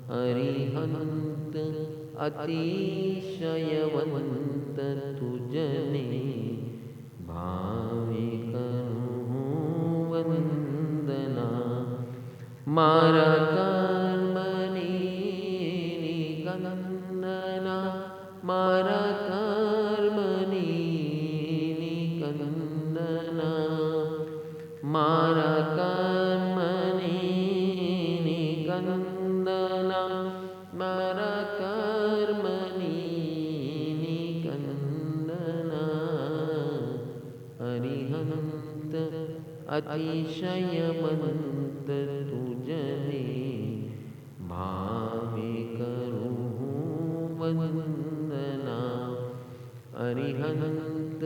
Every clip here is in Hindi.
अरिहंत अतिशयवंत तुझने भावे करूँ वंदना। मारा कर्मनि निकंदना, मारा कर्मनि निकंदना, मारा कर्मनि निकंदना, मारा कर्मनि निकंदना। अरिहंत अतिशयवंत तुझने भावे करूँ वंदना। अरिहंत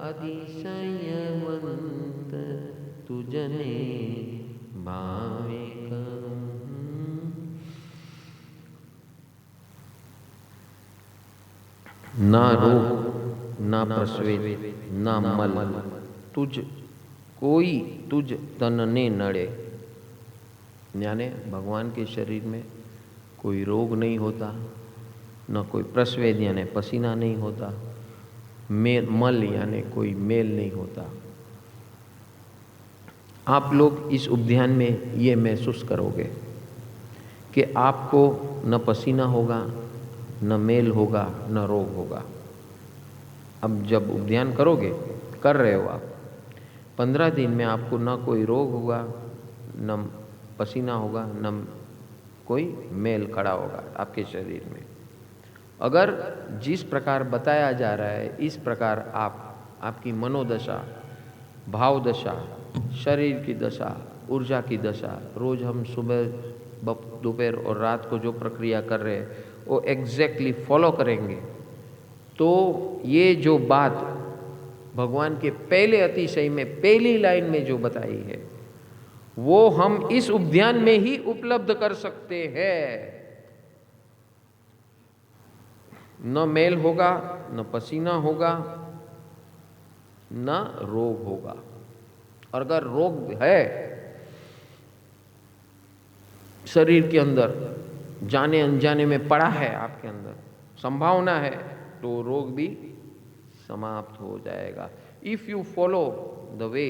अतिशयवंत तुझने भावे करूँ। ना रोग ना प्रस्वेद ना मल तुझ कोई तुझ तन ने नड़े। यानी भगवान के शरीर में कोई रोग नहीं होता, न कोई प्रस्वेद यानी पसीना नहीं होता, मल यानी कोई मेल नहीं होता। आप लोग इस उद्यान में ये महसूस करोगे कि आपको न पसीना होगा, न मेल होगा, न रोग होगा। अब जब उद्यान करोगे, कर रहे हो आप, 15 दिन में आपको न कोई रोग होगा, न पसीना होगा, न कोई मेल खड़ा होगा आपके शरीर में। अगर जिस प्रकार बताया जा रहा है इस प्रकार आपकी मनोदशा, भाव दशा, शरीर की दशा, ऊर्जा की दशा, रोज हम सुबह दोपहर और रात को जो प्रक्रिया कर रहे हैं वो एग्जैक्टली फॉलो करेंगे तो ये जो बात भगवान के पहले अतिशय में पहली लाइन में जो बताई है वो हम इस उद्यान में ही उपलब्ध कर सकते हैं। न मेल होगा, न पसीना होगा, न रोग होगा। और अगर रोग है शरीर के अंदर, जाने अनजाने में पड़ा है आपके अंदर, संभावना है, तो रोग भी समाप्त हो जाएगा। If you follow the way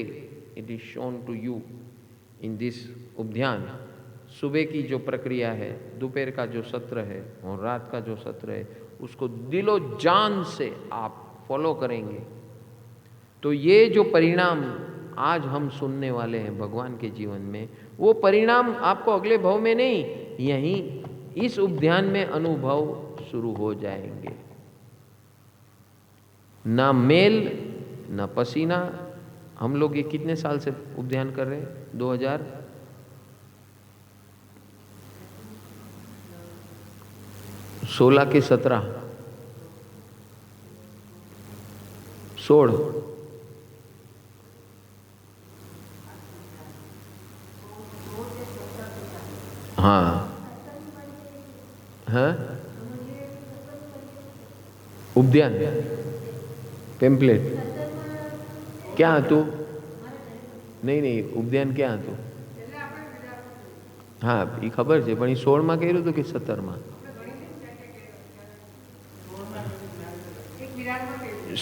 it is shown to you in this उद्यान, सुबह की जो प्रक्रिया है, दोपहर का जो सत्र है और रात का जो सत्र है, उसको दिलो जान से आप फॉलो करेंगे तो ये जो परिणाम आज हम सुनने वाले हैं भगवान के जीवन में, वो परिणाम आपको अगले भव में नहीं, यहीं इस उद्यान में अनुभव शुरू हो जाएंगे। ना मेल ना पसीना। हम लोग ये कितने साल से उद्यान कर रहे हैं? 2016 के 17 16 हाँ हाँ उद्यान पेम्पलेट क्या હતું? નહીં ઉદ્યાન ક્યાં હતું? હા એ ખબર છે પણ એ 16માં કર્યું હતું કે 17માં?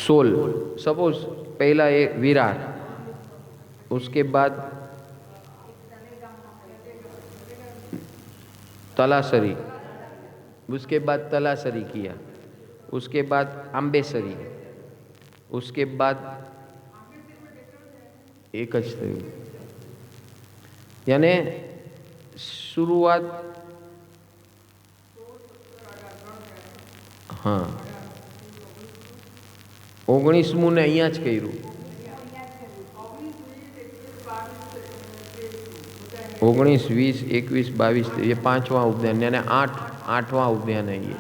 16 सपोज पहला एक विरार, उसके बाद तलासरी, उसके बाद तलासरी किया, उसके बाद आंबेसरी, उसके बाद एक ज थयुं। यानी शुरुआत हाँ 19મું ને અહીંયા જ કર્યું। 19, 20, 21, 22 ये 5वां उद्यान यानी 8वां उद्यान है ये।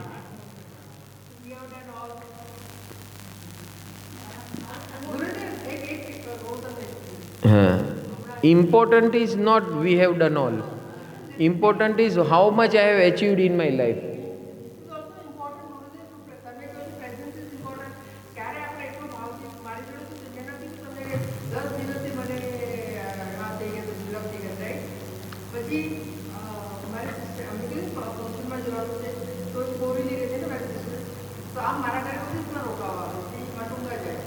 हाँ, important is not we have done all. Important is how much I have achieved in my life. જવાનું છે તો કોવીલી રહે છે ને મેં તો આમ મારા ઘરે બધી રીતના રોકાવા આવે છે માટુંગા જાય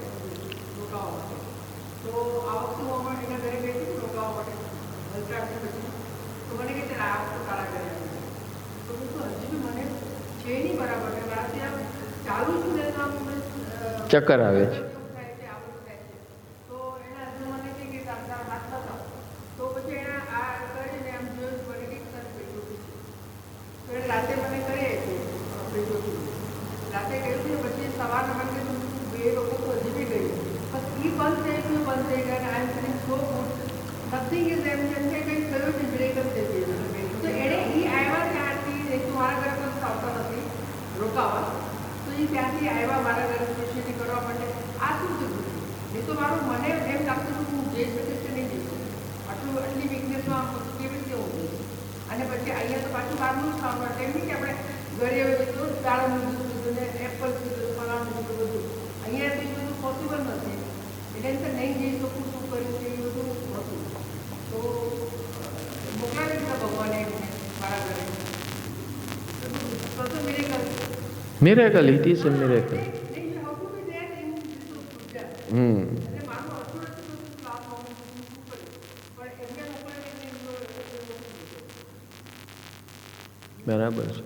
રોકાવા માટે તો આ વખતે હું અમારે એના ઘરે ગઈ હતી રોકાવા માટે હલકાડથી પછી તો મને કહે છે આ વખતે તારા ઘરે આવી તો હું તો હજી બી મને છે નહીં બરાબર ને મારાથી આમ ચાલુ છું ને તો આમ ચક્કર આવે છે. તો એના હજુ મને કહે કે તારા હાથ બતાવ તો પછી એના આ કરીને આમ જોયું મને કંઈક પેટું તો એ રાતે મને કરી આપ્યું પેટું રાતે ગયું છે પછી સવારના મને બે લોકો તો હજી બી ગઈ બસ એ બંધ થઈ ગયું બંધ થઈ ગયા I am feeling so good nothing is એમ જેમ કે કંઈ થયું છે બ્રેક જ થઈ ગયું તો એણે એ આવ્યા ત્યાંથી એક તો મારા ઘરે પણ આવતા નથી રોકાવા તો એ ત્યાંથી આવ્યા મારા ઘરે સ્પેશિયલી કરવા માટે આ શું થયું એ તો મારું મને એમ લાગતું હતું હું જઈ શકીશ કે નહીં જઈ શકું આટલી વીકનેસમાં કેવી રીતે હું જઈશ અને પછી અહીંયા તો પાછું બહારનું જ ખાવા માટે એમ નહીં કે આપણે ઘરે તો દાળનું લીધું ને એપલ લીધું ફલાણું લીધું બધું અહીંયા તો એ બધું પોસિબલ નથી એટલે એમ નહીં જઈ શકું શું કર્યું છે એ બધું હતું તો મોકલાવી દીધા ભગવાને એમને મારા ઘરે તો miracle Miracle, it is a miracle. બરાબર છે.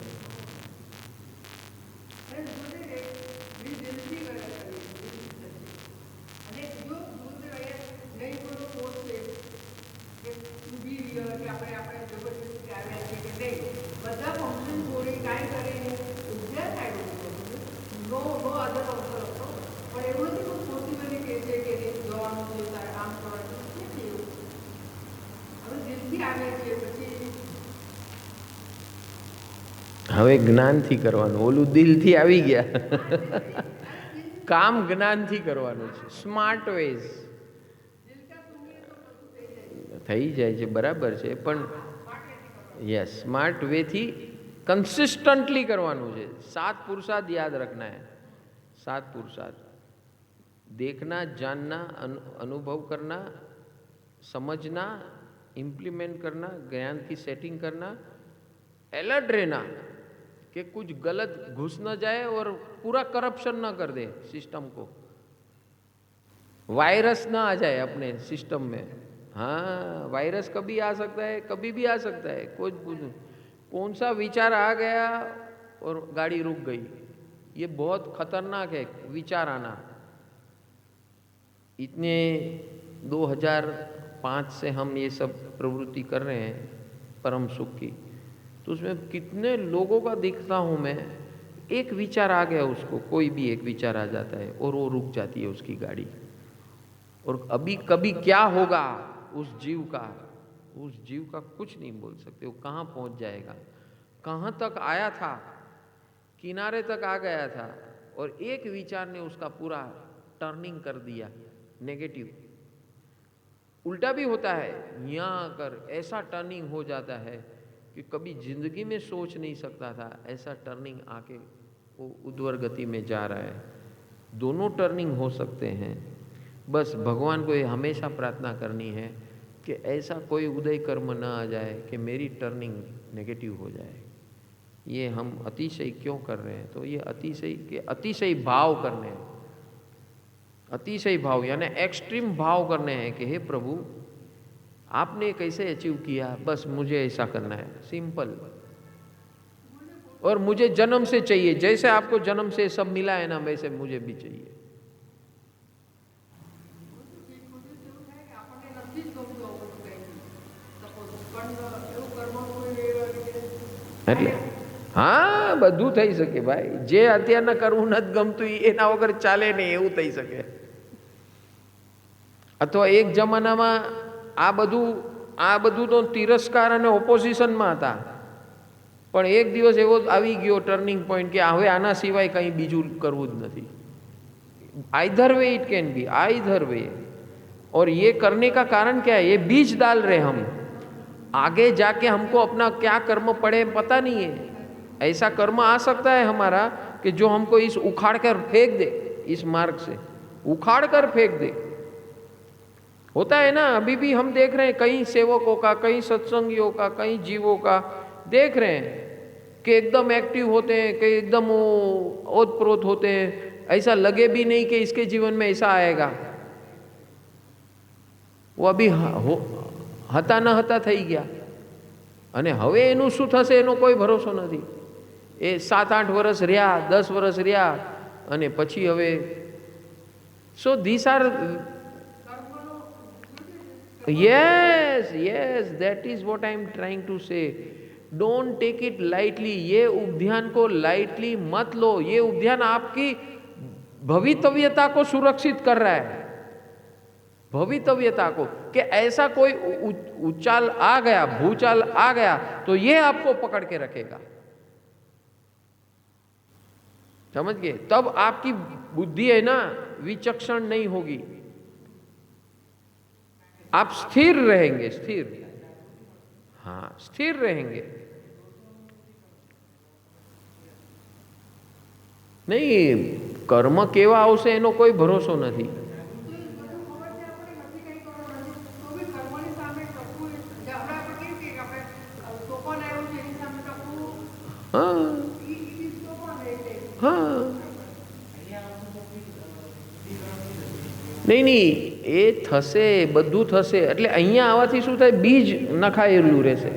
હવે જ્ઞાનથી કરવાનું, ઓલું દિલથી આવી ગયા. કામ જ્ઞાનથી કરવાનું છે, સ્માર્ટ વેઝ થઈ જાય છે, બરાબર છે, પણ યસ स्मार्ट वे थी कंसिस्टेंटली करवाનું છે. 7 पुरुषार्थ याद रखना है. 7 पुरुषार्थ देखना, जानना, अनुभव करना, समझना, इम्प्लीमेंट करना, ज्ञान की सेटिंग करना, अलर्ट रहना कि कुछ गलत घुस न जाए और पूरा करप्शन न कर दे सिस्टम को, वायरस ना आ जाए अपने सिस्टम में. हाँ, वायरस कभी आ सकता है, कभी भी आ सकता है. कौन सा विचार आ गया और गाड़ी रुक गई, ये बहुत खतरनाक है विचार आना. इतने 2005 से हम ये सब प्रवृत्ति कर रहे हैं परम सुख की, तो उसमें कितने लोगों का देखता हूँ मैं, एक विचार आ गया उसको, कोई भी एक विचार आ जाता है और वो रुक जाती है उसकी गाड़ी. और अभी कभी क्या होगा उस जीव का कुछ नहीं बोल सकते. वो कहाँ पहुँच जाएगा, कहाँ तक आया था, किनारे तक आ गया था, और एक विचार ने उसका पूरा टर्निंग कर दिया नेगेटिव. उल्टा भी होता है, यहाँ आकर ऐसा टर्निंग हो जाता है कि कभी जिंदगी में सोच नहीं सकता था, ऐसा टर्निंग आके वो उद्वर गति में जा रहा है. दोनों टर्निंग हो सकते हैं. बस भगवान को ये हमेशा प्रार्थना करनी है कि ऐसा कोई उदय कर्म न आ जाए कि मेरी टर्निंग नेगेटिव हो जाए. ये हम अतिशय क्यों कर रहे हैं, तो ये अतिशय भाव करने हैं. अतिशय भाव यानी एक्सट्रीम भाव करने हैं कि हे प्रभु आपने कैसे अचीव किया, बस मुझे ऐसा करना है, सिंपल. और मुझे जन्म से चाहिए, जैसे आपको जन्म से सब मिला है ना, वैसे मुझे भी चाहिए. એટલે હા, બધું થઈ શકે ભાઈ. જે અત્યારના કરવું નથી ગમતું એના વગર ચાલે નહીં, એવું થઈ શકે. અથવા એક જમાનામાં આ બધું તો તિરસ્કાર અને ઓપોઝિશનમાં હતા, પણ એક દિવસ એવો આવી ગયો ટર્નિંગ પોઈન્ટ કે હવે આના સિવાય કંઈ બીજું કરવું જ નથી. Either way it can be, either way. और ये करने का कारण क्या है, ये बीज डाल रहे हम, आगे जाके हमको अपना क्या कर्म पड़े पता नहीं है. ऐसा कर्म आ सकता है हमारा कि जो हमको इस उखाड़ कर फेंक दे, इस मार्ग से उखाड़ कर फेंक दे. होता है ना, अभी भी हम देख रहे हैं कई सेवकों का, कई सत्संगियों का, कई जीवों का देख रहे हैं कि एकदम एक्टिव होते हैं, कि एकदम ओत प्रोत होते हैं, ऐसा लगे भी नहीं कि इसके जीवन में ऐसा आएगा। वो अभी હતા ન હતા થઈ ગયા, અને હવે એનું શું થશે એનો કોઈ ભરોસો નથી। એ 7-8 વર્ષ રહ્યા, 10 વર્ષ રહ્યા, અને પછી હવે so this are yes, that is what I am trying to say. Don't take it lightly. ये उपध्यान को lightly मत लो। ये उपध्यान आपकी भवितव्यता को सुरक्षित कर रहा है, भवितव्यता को, कि ऐसा कोई उचाल आ गया, भूचाल आ गया तो ये आपको पकड़ के रखेगा। समझ गए? तब आपकी बुद्धि है ना विचक्षण नहीं होगी, आप स्थिर रहेंगे, स्थिर, हाँ स्थिर रहेंगे। नहीं, કર્મ કેવા આવશે એનો કોઈ ભરોસો નથી। નહીં, એ થશે, બધું થશે। એટલે અહીંયા આવવાથી શું થાય, બીજ નખાયેલું રહેશે।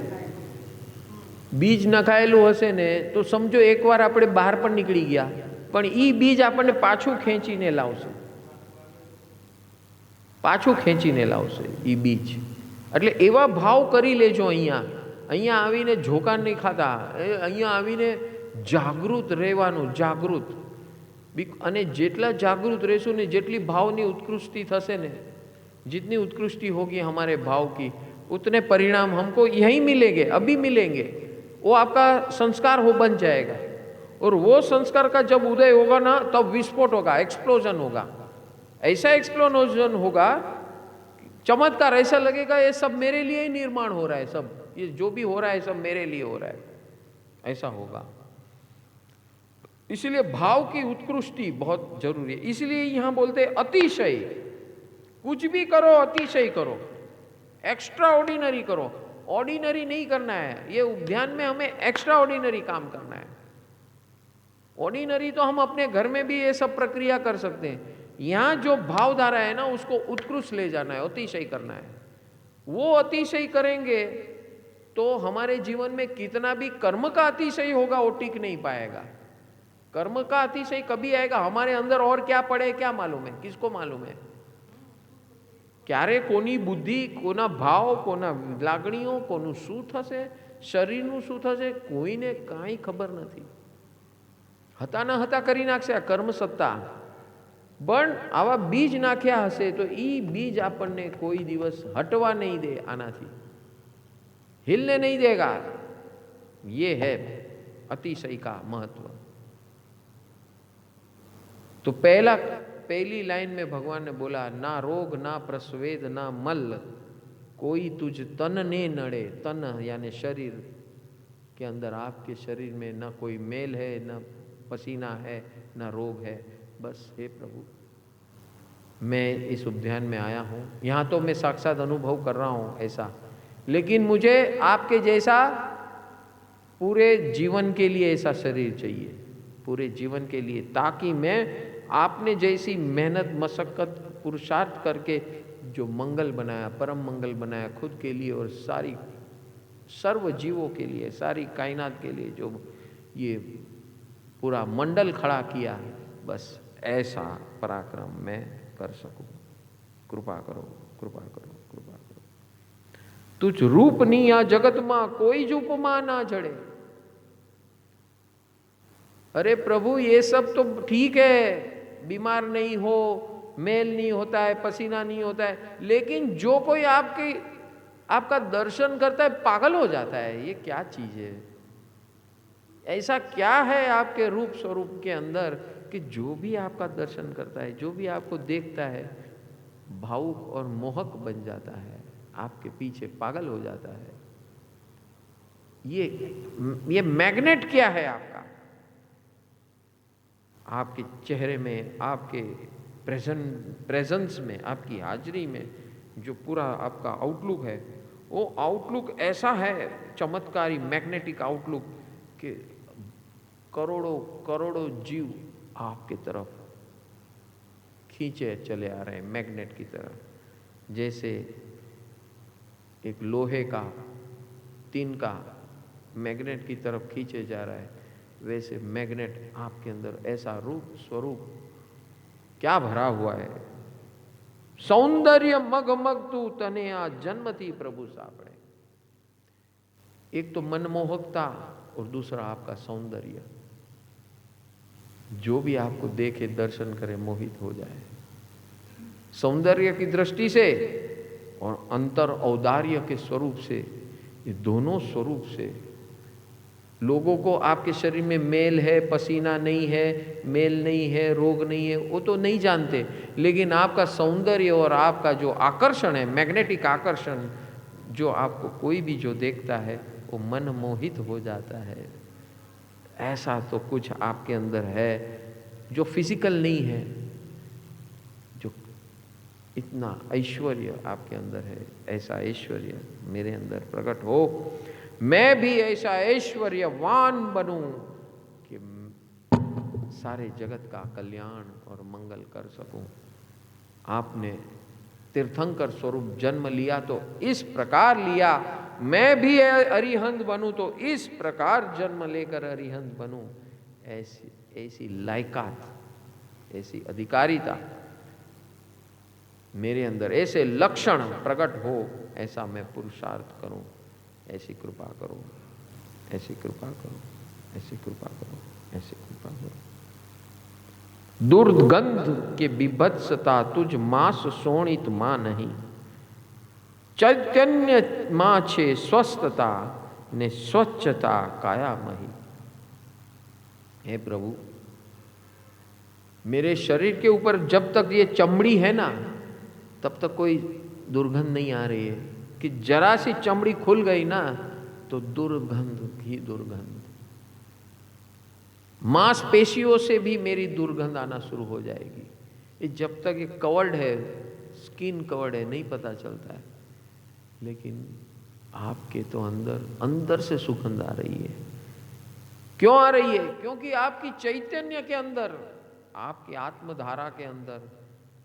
બીજ નખાયેલું હશે ને તો સમજો એકવાર આપણે બહાર પણ નીકળી ગયા, પણ એ બીજ આપણને પાછું ખેંચીને લાવશે, પાછું ખેંચીને લાવશે એ બીજ। એટલે એવા ભાવ કરી લેજો। અહીંયા આવીને ઝોકાન નહીં ખાતા, અહીંયા આવીને જાગૃત રહેવાનું, જાગૃત। અને જેટલા जागृत રહેશું ने જેટલી भावनी उत्कृष्टि થશે ने, जितनी उत्कृष्टि होगी हमारे भाव की, उतने परिणाम हमको यहीं मिलेंगे, अभी मिलेंगे। वो आपका संस्कार हो बन जाएगा, और वो संस्कार का जब उदय होगा ना तब विस्फोट होगा, एक्सप्लोजन होगा। ऐसा एक्सप्लोजन होगा, चमत्कार, ऐसा लगेगा ये सब मेरे लिए ही निर्माण हो रहा है, सब ये जो भी हो रहा है सब मेरे लिए हो रहा है, ऐसा होगा। इसलिए भाव की उत्कृष्टि बहुत जरूरी है। इसलिए यहां बोलते हैं अतिशय, कुछ भी करो अतिशय करो, एक्स्ट्रा ऑर्डिनरी करो। ऑर्डिनरी नहीं करना है, ये ध्यान में हमें एक्स्ट्रा ऑर्डिनरी काम करना है। ऑर्डिनरी तो हम अपने घर में भी ये सब प्रक्रिया कर सकते हैं। यहां जो भावधारा है ना उसको उत्कृष्ट ले जाना है, अतिशय करना है। वो अतिशय करेंगे तो हमारे जीवन में कितना भी कर्म का अतिशय होगा वो टिक नहीं पाएगा। कर्म का अतिशय कभी आएगा, हमारे अंदर और क्या पड़े क्या मालूम है, किसको मालूम है? क्यारे कोनी बुद्धि, कोना भाव, कोना लागणीओ, कोनु શું થશે, શરીરનું શું થશે, કોઈને કાંઈ ખબર નથી। હતા ન હતા કરી નાખશે આ કર્મ સત્તા। પણ આવા બીજ નાખ્યા હશે તો એ બીજ આપણને કોઈ દિવસ હટવા નહીં દે, આનાથી હિલને નહીં દેगा। ये है अतिशय का महत्व। तो पहली लाइन में भगवान ने बोला, ना रोग ना प्रस्वेद ना मल, कोई तुझ तन ने नड़े। तन यानी शरीर के अंदर, आपके शरीर में ना कोई मेल है, ना पसीना है, ना रोग है। बस हे प्रभु, मैं इस उद्यान में आया हूँ, यहाँ तो मैं साक्षात अनुभव कर रहा हूँ ऐसा, लेकिन मुझे आपके जैसा पूरे जीवन के लिए ऐसा शरीर चाहिए, पूरे जीवन के लिए, ताकि मैं आपने जैसी मेहनत मशक्कत पुरुषार्थ करके जो मंगल बनाया, परम मंगल बनाया खुद के लिए और सारी सर्व जीवों के लिए, सारी कायनात के लिए, जो ये पूरा मंडल खड़ा किया, बस ऐसा पराक्रम मैं कर सकूं। कृपा करो, कृपा करो, कृपा करो। तुझ रूप नी आ जगत में कोई ज उपमा ना जड़े। अरे प्रभु, ये सब तो ठीक है, बीमार नहीं हो, मेल नहीं होता है, पसीना नहीं होता है, लेकिन जो कोई आपका दर्शन करता है पागल हो जाता है। ये क्या चीज है? ऐसा क्या है आपके रूप स्वरूप के अंदर कि जो भी आपका दर्शन करता है, जो भी आपको देखता है, भावुक और मोहक बन जाता है, आपके पीछे पागल हो जाता है। ये मैग्नेट क्या है आपका? आपके चेहरे में, आपके प्रेजेंस में, आपकी हाजिरी में जो पूरा आपका आउटलुक है, वो आउटलुक ऐसा है चमत्कारी, मैग्नेटिक आउटलुक, कि करोड़ों करोड़ों जीव आपके तरफ खींचे चले आ रहे हैं, मैग्नेट की तरह। जैसे एक लोहे का, टिन का मैग्नेट की तरफ खींचे जा रहा है, वैसे मैग्नेट आपके अंदर ऐसा रूप स्वरूप क्या भरा हुआ है। सौंदर्य मग मग तू तने आ जन्मती प्रभु सापड़े। एक तो मनमोहकता और दूसरा आपका सौंदर्य। जो भी आपको देखे, दर्शन करे, मोहित हो जाए। सौंदर्य की दृष्टि से और अंतर औदार्य के स्वरूप से, ये दोनों स्वरूप से लोगों को आपके शरीर में मेल है, पसीना नहीं है, मेल नहीं है, रोग नहीं है, वो तो नहीं जानते। लेकिन आपका सौंदर्य और आपका जो आकर्षण है, मैग्नेटिक आकर्षण, जो आपको कोई भी जो देखता है वो मन मोहित हो जाता है। ऐसा तो कुछ आपके अंदर है जो फिजिकल नहीं है, जो इतना ऐश्वर्य आपके अंदर है। ऐसा ऐश्वर्य मेरे अंदर प्रकट हो, मैं भी ऐसा ऐश्वर्यवान बनूं कि सारे जगत का कल्याण और मंगल कर सकूं। आपने तीर्थंकर स्वरूप जन्म लिया तो इस प्रकार लिया, मैं भी अरिहंत बनूं तो इस प्रकार जन्म लेकर अरिहंत बनूं। ऐसी लायकात, ऐसी अधिकारिता मेरे अंदर, ऐसे लक्षण प्रकट हो, ऐसा मैं पुरुषार्थ करूं। ऐसी कृपा करो, ऐसी कृपा करो, ऐसी कृपा करो, ऐसी कृपा करो। दुर्गंध के विभत्सता तुझ मास सोणित मां नहीं, चैतन्य मां छे स्वस्थता ने स्वच्छता काया मही। हे प्रभु, मेरे शरीर के ऊपर जब तक ये चमड़ी है ना, तब तक कोई दुर्गंध नहीं आ रही है। कि जरा सी चमड़ी खुल गई ना तो दुर्गंध ही दुर्गंध। मांसपेशियों से भी मेरी दुर्गंध आना शुरू हो जाएगी। ये जब तक ये कवर्ड है, स्किन कवर्ड है, नहीं पता चलता है। लेकिन आपके तो अंदर से सुगंध आ रही है। क्यों आ रही है? क्योंकि आपकी चैतन्य के अंदर, आपकी आत्मधारा के अंदर,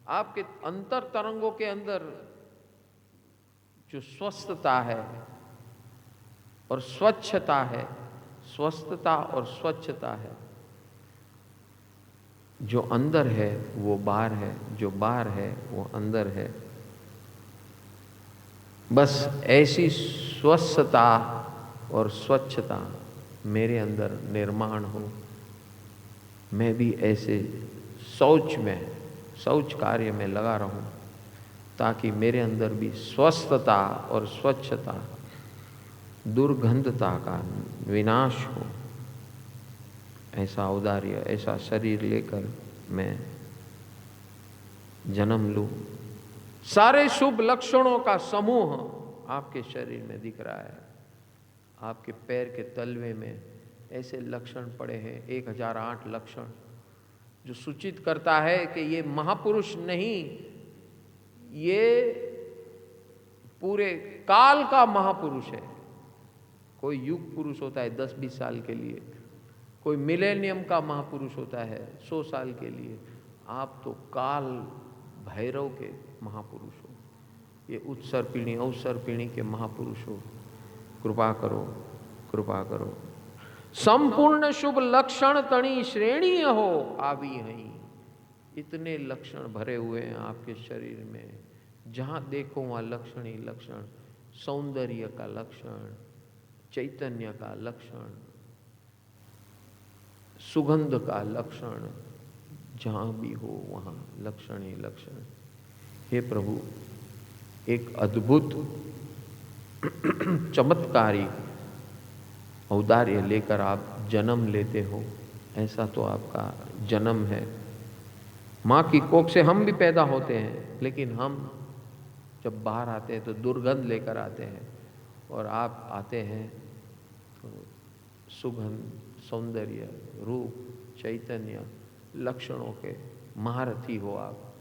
आपके अंतर तरंगों के अंदर जो स्वस्थता है और स्वच्छता है, स्वस्थता और स्वच्छता है, जो अंदर है वो बाहर है, जो बाहर है वो अंदर है। बस ऐसी स्वस्थता और स्वच्छता मेरे अंदर निर्माण हो। मैं भी ऐसे शौच कार्य में लगा रहूं, ताकि मेरे अंदर भी स्वस्थता और स्वच्छता, दुर्गंधता का विनाश हो। ऐसा औदार्य, ऐसा शरीर लेकर मैं जन्म लूं। सारे शुभ लक्षणों का समूह आपके शरीर में दिख रहा है। आपके पैर के तलवे में ऐसे लक्षण पड़े हैं, 1008 लक्षण, जो सूचित करता है कि ये महापुरुष नहीं, ये पूरे काल का महापुरुष है। कोई युग पुरुष होता है 10-20 साल के लिए, कोई मिलेनियम का महापुरुष होता है 100 साल के लिए। आप तो काल भैरव के महापुरुष हो, ये उत्सर पीढ़ी अवसर पीढ़ी के महापुरुष हो। कृपा करो, कृपा करो। संपूर्ण शुभ लक्षण तणी श्रेणी हो आवी हई। इतने लक्षण भरे हुए हैं आपके शरीर में, जहाँ देखो वहाँ लक्षण ही लक्षण। सौंदर्य का लक्षण, चैतन्य का लक्षण, सुगंध का लक्षण, जहाँ भी हो वहाँ लक्षण ही लक्षण। हे प्रभु, एक अद्भुत चमत्कारी औदार्य लेकर आप जन्म लेते हो। ऐसा तो आपका जन्म है। माँ की कोख से हम भी पैदा होते हैं, लेकिन हम जब बाहर आते हैं तो दुर्गंध लेकर आते हैं, और आप आते हैं तो सुगंध, सौंदर्य, रूप, चैतन्य, लक्षणों के महारथी हो आप।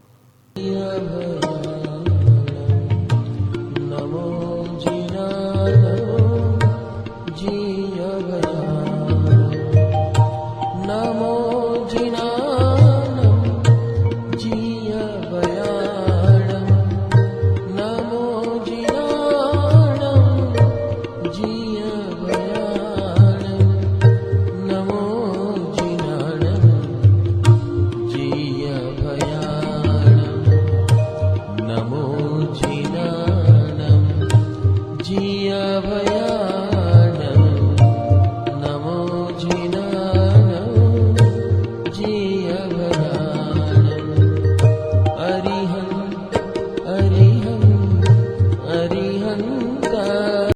नमो